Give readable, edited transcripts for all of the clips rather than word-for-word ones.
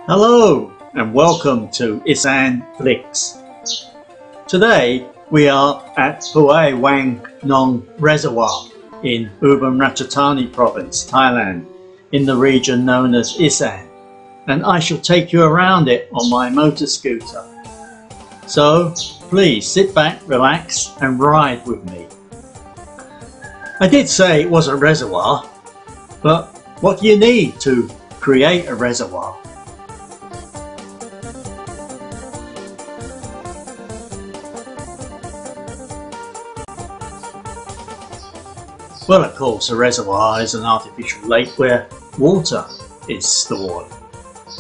Hello and welcome to IsaanFlicks. Today we are at Huai Wang Nong Reservoir in Ubon Ratchathani Province, Thailand, in the region known as Isaan, and I shall take you around it on my motor scooter. So please sit back, relax and ride with me. I did say it was a reservoir, but what do you need to create a reservoir? Well, of course, a reservoir is an artificial lake where water is stored.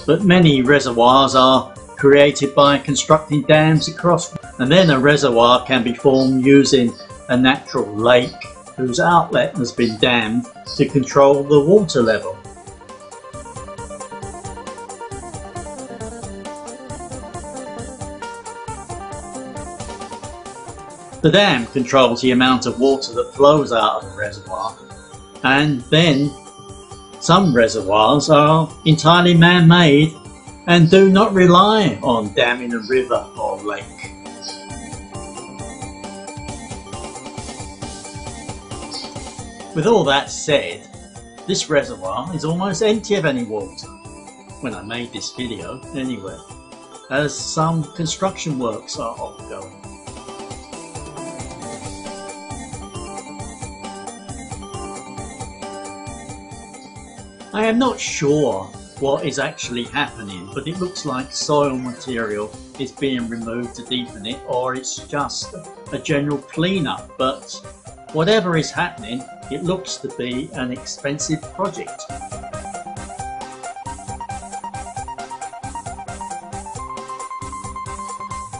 But many reservoirs are created by constructing dams across, and then a reservoir can be formed using a natural lake whose outlet has been dammed to control the water level. The dam controls the amount of water that flows out of the reservoir, and then some reservoirs are entirely man-made and do not rely on damming a river or lake. With all that said, this reservoir is almost empty of any water, when I made this video anyway, as some construction works are ongoing. I am not sure what is actually happening, but it looks like soil material is being removed to deepen it, or it's just a general cleanup. But whatever is happening, it looks to be an expensive project.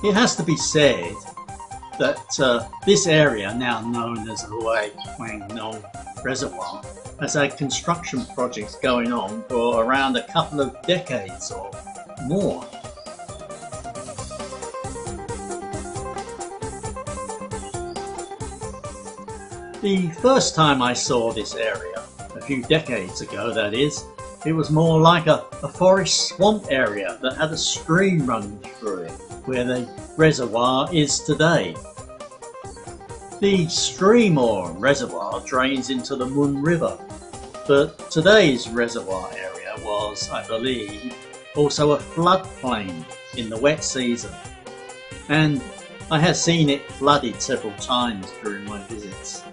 It has to be said that this area, now known as Huai Wang Nong Reservoir, has had construction projects going on for around a couple of decades or more. The first time I saw this area, a few decades ago that is, it was more like a forest swamp area that had a stream running through it, where the reservoir is today. The stream or reservoir drains into the Mun River, but today's reservoir area was, I believe, also a floodplain in the wet season, and I have seen it flooded several times during my visits.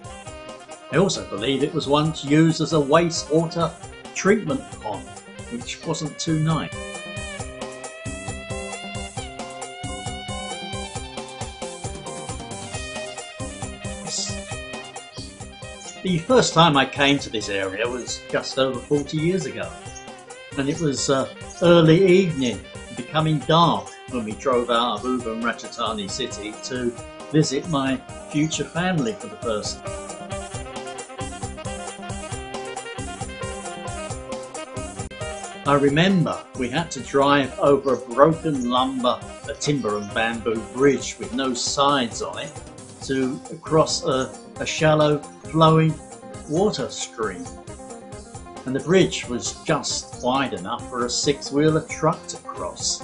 I also believe it was once used as a wastewater treatment pond, which wasn't too nice. The first time I came to this area was just over 40 years ago, and it was early evening, becoming dark, when we drove out of Ubon Ratchathani city to visit my future family for the first time. I remember we had to drive over a broken timber and bamboo bridge with no sides on it to cross a shallow flowing water stream, and the bridge was just wide enough for a six-wheeler truck to cross.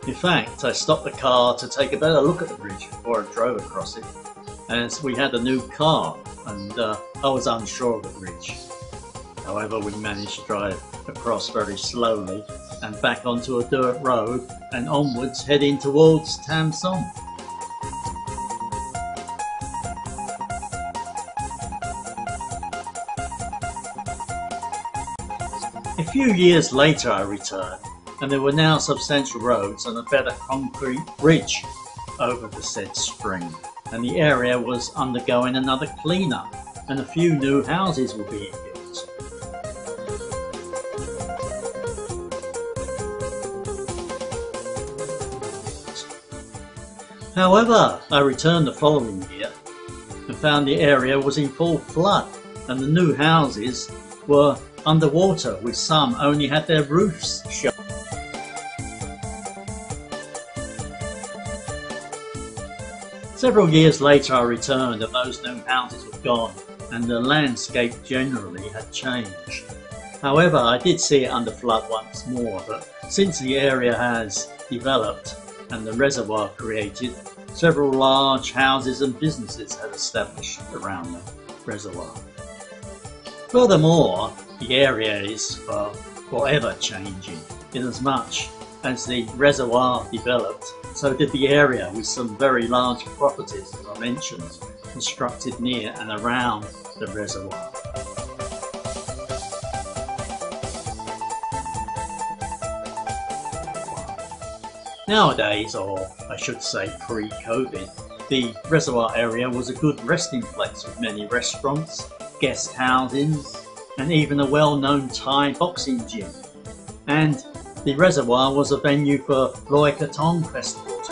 In fact, I stopped the car to take a better look at the bridge before I drove across it, as we had a new car and I was unsure of the bridge. However, we managed to drive across very slowly and back onto a dirt road and onwards, heading towards Tam Som. A few years later I returned, and there were now substantial roads and a better concrete bridge over the said stream, and the area was undergoing another clean-up, and a few new houses were being built. However, I returned the following year and found the area was in full flood, and the new houses were underwater, with some only had their roofs shut. Several years later I returned and those new houses were gone and the landscape generally had changed. However, I did see it under flood once more, but since the area has developed and the reservoir created, several large houses and businesses have established around the reservoir. Furthermore, the area is forever changing, inasmuch as the reservoir developed, so did the area, with some very large properties, as I mentioned, constructed near and around the reservoir. Nowadays, or I should say pre-COVID, the reservoir area was a good resting place with many restaurants, guest housings, and even a well-known Thai boxing gym. And the reservoir was a venue for Loi Krathong festivals.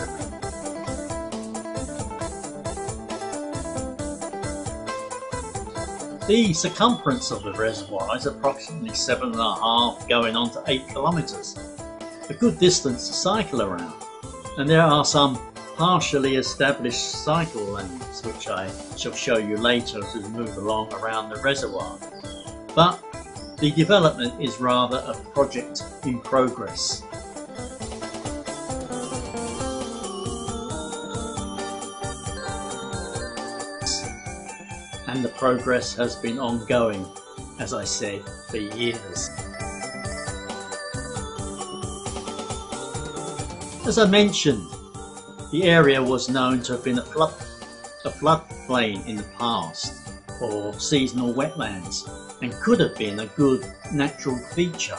The circumference of the reservoir is approximately 7.5 going on to 8 kilometres. A good distance to cycle around, and there are some partially established cycle lanes which I shall show you later as we move along around the reservoir. But the development is rather a project in progress. And the progress has been ongoing, as I said, for years. As I mentioned, the area was known to have been a floodplain in the past, or seasonal wetlands, and could have been a good natural feature.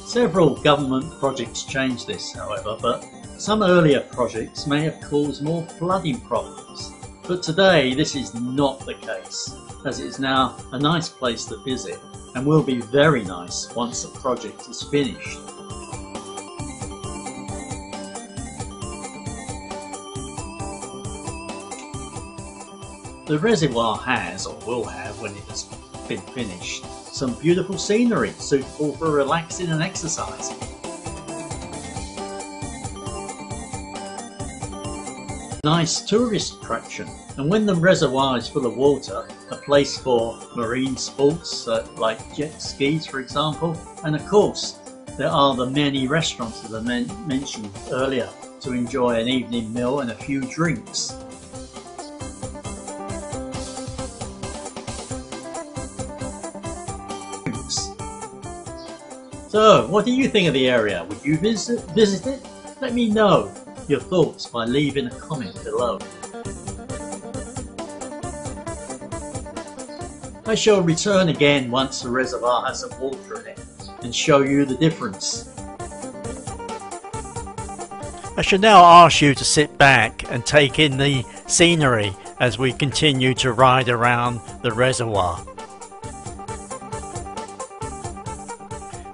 Several government projects changed this, however, but some earlier projects may have caused more flooding problems. But today this is not the case, as it is now a nice place to visit and will be very nice once the project is finished. The reservoir has, or will have when it has been finished, some beautiful scenery suitable for relaxing and exercising. Nice tourist attraction, and when the reservoir is full of water, a place for marine sports like jet skis for example, and of course there are the many restaurants that I mentioned earlier to enjoy an evening meal and a few drinks. So, what do you think of the area? Would you visit it? Let me know your thoughts by leaving a comment below. I shall return again once the reservoir has some water in it and show you the difference. I should now ask you to sit back and take in the scenery as we continue to ride around the reservoir.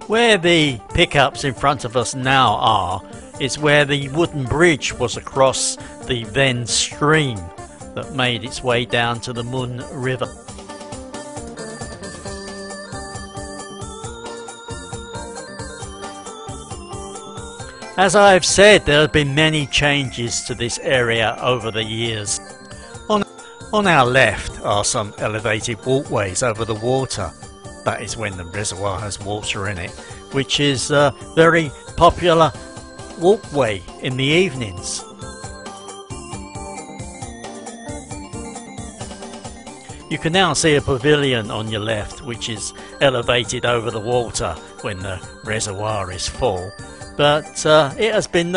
Where the pickups in front of us now are is where the wooden bridge was across the then stream that made its way down to the Mun River. As I have said, there have been many changes to this area over the years. On our left are some elevated walkways over the water. That is when the reservoir has water in it, which is a very popular walkway in the evenings. You can now see a pavilion on your left, which is elevated over the water when the reservoir is full, but it has been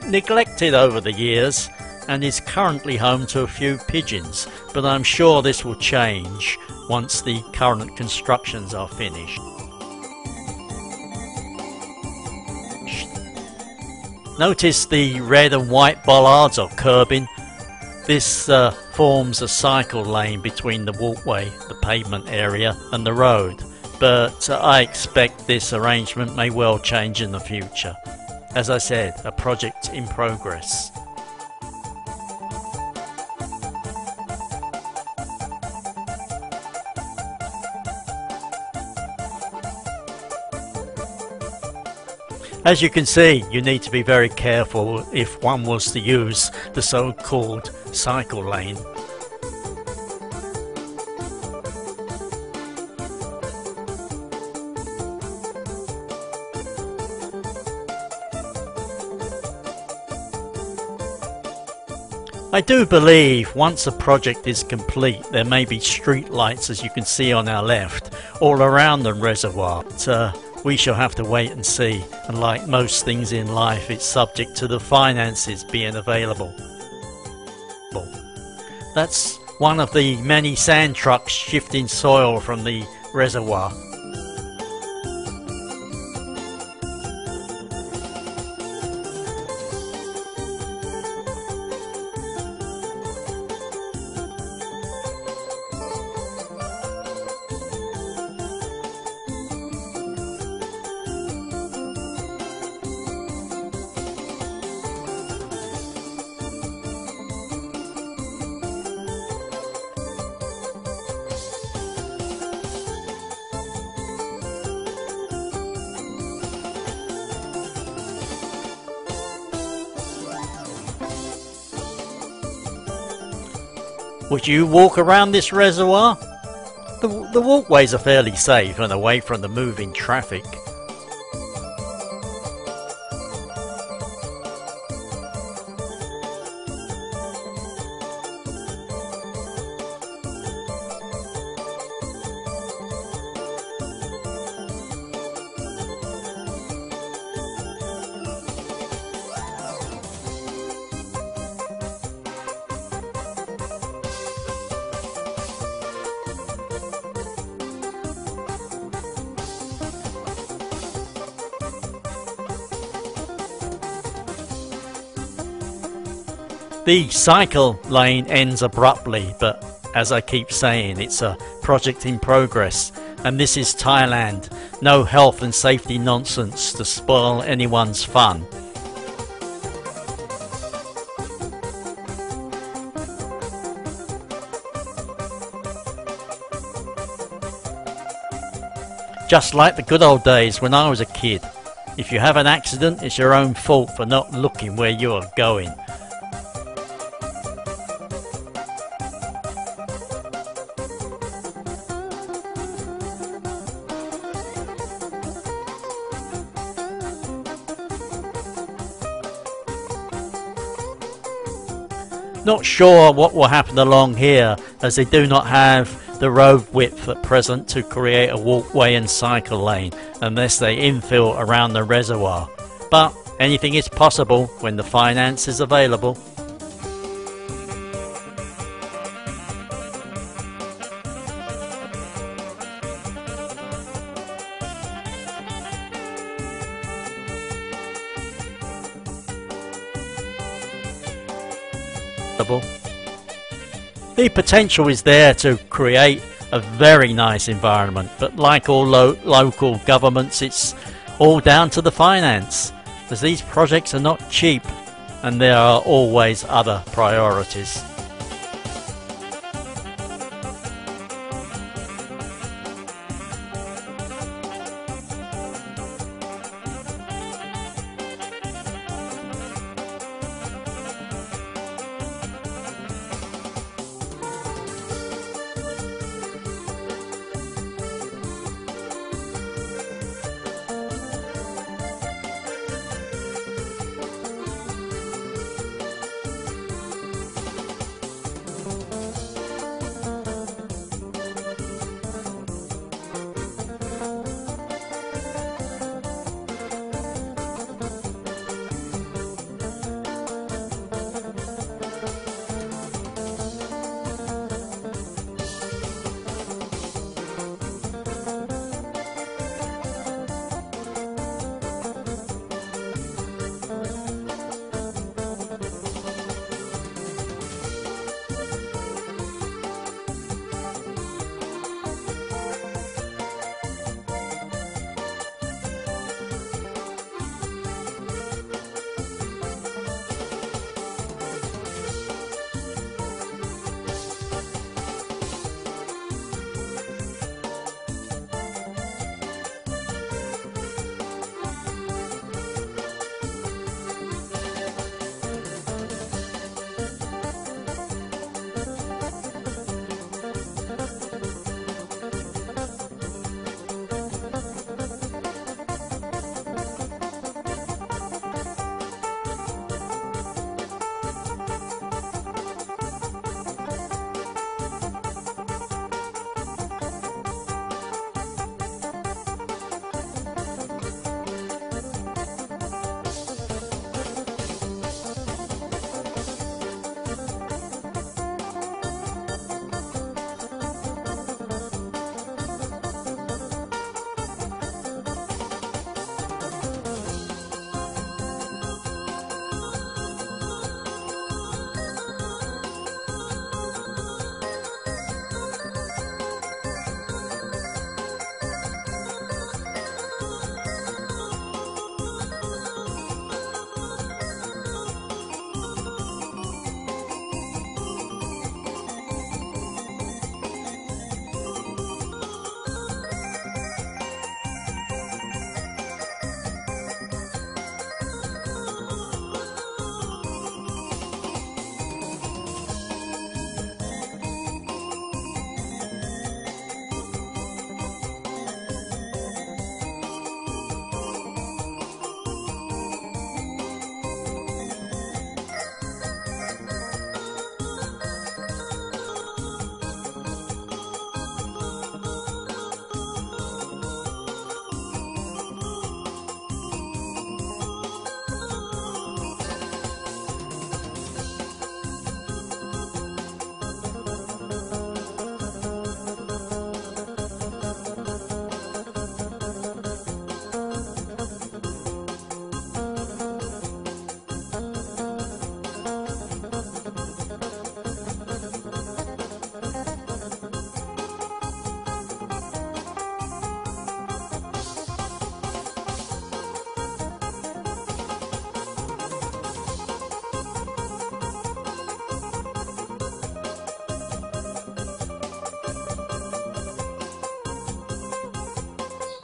neglected over the years and is currently home to a few pigeons, but I'm sure this will change once the current constructions are finished. Notice the red and white bollards or curbing. This forms a cycle lane between the walkway, the pavement area and the road, but I expect this arrangement may well change in the future. As I said, a project in progress. As you can see, you need to be very careful if one was to use the so-called cycle lane. I do believe once a project is complete there may be street lights, as you can see on our left, all around the reservoir. But, we shall have to wait and see, and like most things in life, it's subject to the finances being available. That's one of the many sand trucks shifting soil from the reservoir. Would you walk around this reservoir? The walkways are fairly safe and away from the moving traffic. The cycle lane ends abruptly, but as I keep saying, it's a project in progress, and this is Thailand. No health and safety nonsense to spoil anyone's fun. Just like the good old days when I was a kid. If you have an accident, it's your own fault for not looking where you are going. Not sure what will happen along here, as they do not have the road width at present to create a walkway and cycle lane unless they infill around the reservoir. But anything is possible when the finance is available. The potential is there to create a very nice environment, but like all local governments, it's all down to the finance, as these projects are not cheap and there are always other priorities.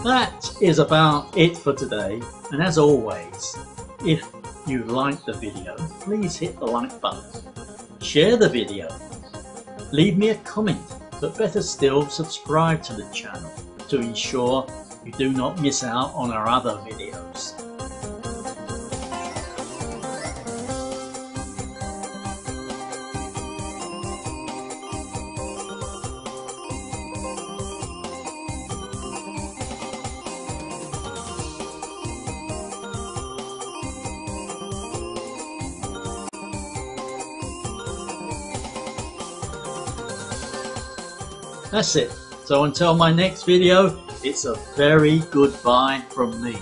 That is about it for today, and as always, if you liked the video, please hit the like button, share the video, leave me a comment, but better still, subscribe to the channel to ensure you do not miss out on our other videos. That's it. So until my next video, it's a very goodbye from me.